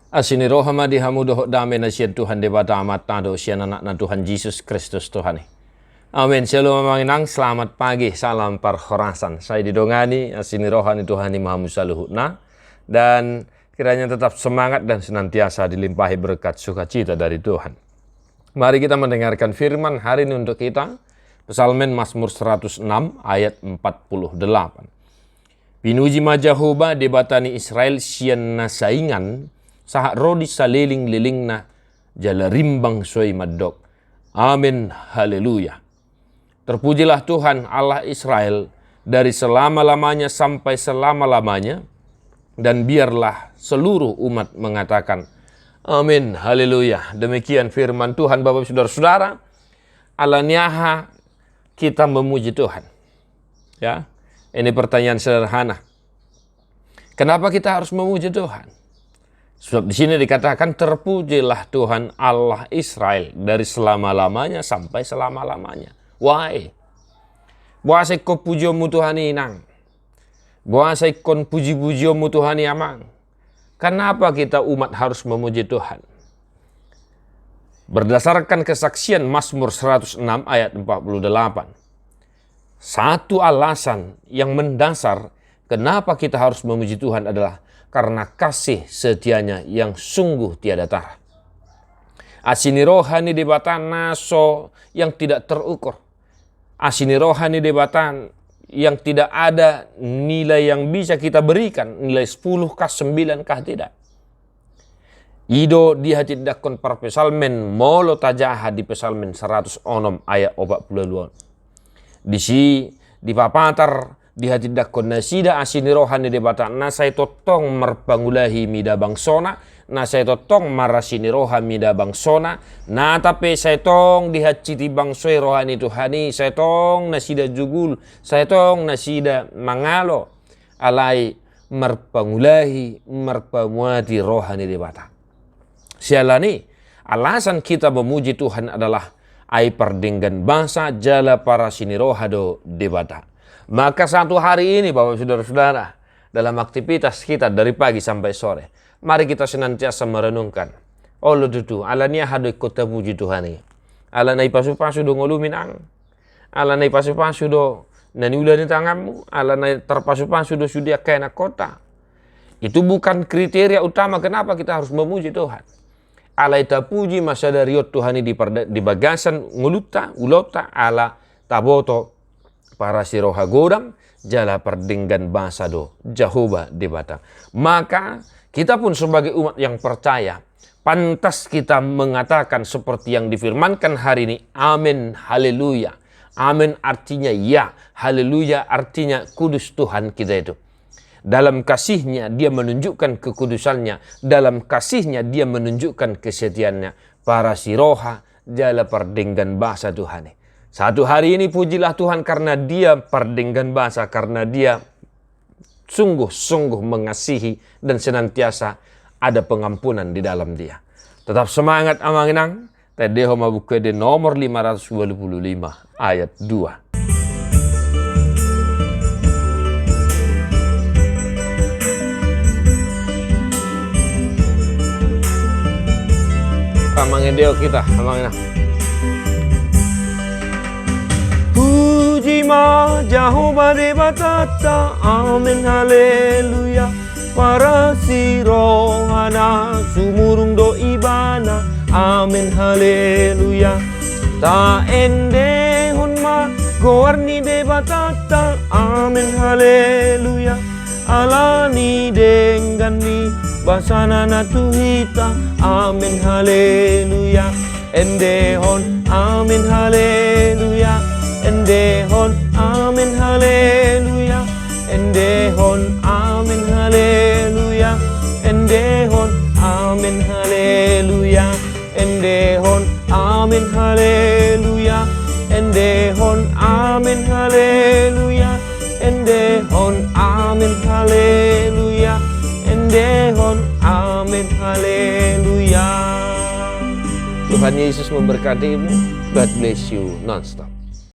Asini rohama dihamudoh dame na siya Tuhan debata amat nado siya anak na Tuhan Yesus Kristus Tuhan. Amin. Shalom manginang, selamat pagi, salam parhorasan. Saya didongani asini rohani Tuhan Maha Musaluhutna, dan kiranya tetap semangat dan senantiasa dilimpahi berkat sukacita dari Tuhan. Mari kita mendengarkan firman hari ini untuk kita. Psalmen Mazmur 106 ayat 48. Pinuji majahoba debatani Israel sian na saingan sahak rodi saliling-liling na jala rimbang soy madok. Amin. Haleluya. Terpujilah Tuhan Allah Israel dari selama-lamanya sampai selama-lamanya, dan biarlah seluruh umat mengatakan amin. Haleluya. Demikian firman Tuhan. Bapak saudara-saudara, alaniaha kita memuji Tuhan. Ya, ini pertanyaan sederhana. Kenapa kita harus memuji Tuhan? Sebab di sini dikatakan terpujilah Tuhan Allah Israel dari selama-lamanya sampai selama-lamanya. Why? Buasai ko pujomu Tuhan inang. Buasai kon puji-pujimu Tuhan amang. Kenapa kita umat harus memuji Tuhan? Berdasarkan kesaksian Mazmur 106 ayat 48. Satu alasan yang mendasar kenapa kita harus memuji Tuhan adalah karena kasih setianya yang sungguh tiada tara. Asini rohani debatan naso yang tidak terukur. Asini rohani debatan yang tidak ada nilai yang bisa kita berikan. Nilai 10 kah 9 kah tidak. Ido di hati dakon par pesalmen molo tajaha di pesalmen 106 ayat 42. Di papatar di hati dakon nasida asini rohani debata nasai totong merpangulahi mida bangsona, nasai totong marasini roha mida bangsona, na tapi saya tong di hati bangsoi rohani Tuhani, saya tong nasida jugul, saya tong nasida mangalo, alai merpangulahi merpamuati rohani debata. Sialani, alasan kita memuji Tuhan adalah ai perdenggan bangsa jala para sini rohado debata. Maka satu hari ini Bapak saudara-saudara, dalam aktivitas kita dari pagi sampai sore, mari kita senantiasa merenungkan. Allah dudu, alania hado kota puji Tuhan ini. Alanai pasu-pasu do ngolumin ang. Alanai pasu-pasu do nani ulani tanganmu. Alanai terpasu-pasu do sudia kena kota. Itu bukan kriteria utama kenapa kita harus memuji Tuhan. Alai tapuji masa dariot Tuhan ini di bagasan nguluta, ulota, ala taboto, para siroha godam, jala perdenggan bahasa do, Jahoba debata. Maka kita pun sebagai umat yang percaya, pantas kita mengatakan seperti yang difirmankan hari ini, amin, haleluya. Amin artinya ya, haleluya artinya kudus Tuhan kita itu. Dalam kasihnya dia menunjukkan kekudusannya, dalam kasihnya dia menunjukkan kesetiaannya. Para siroha jala perdenggan bahasa Tuhan. Satu hari ini pujilah Tuhan karena dia perdenggan bahasa, karena dia sungguh-sungguh mengasihi dan senantiasa ada pengampunan di dalam dia. Tetap semangat amanginang. Tedeho mabukede nomor 525 ayat 2. Amangin deo kita, amangin. Puji ma Jahoba debatata, amin haleluya. Para sirohana sumurung do ibana, amin haleluya. Ta ende hunma goarni debatata, amin haleluya. Alani denggani basana na tuhita, amin haleluya. Endehon, amin haleluya. Endehon, amin haleluya. Endehon, amin haleluya. Endehon, amin haleluya. Endehon, amin haleluya. Endehon, amin haleluya. Endehon, amin haleluya. Endehon, amin haleluya. Tuhan Yesus memberkatimu. God bless you nonstop.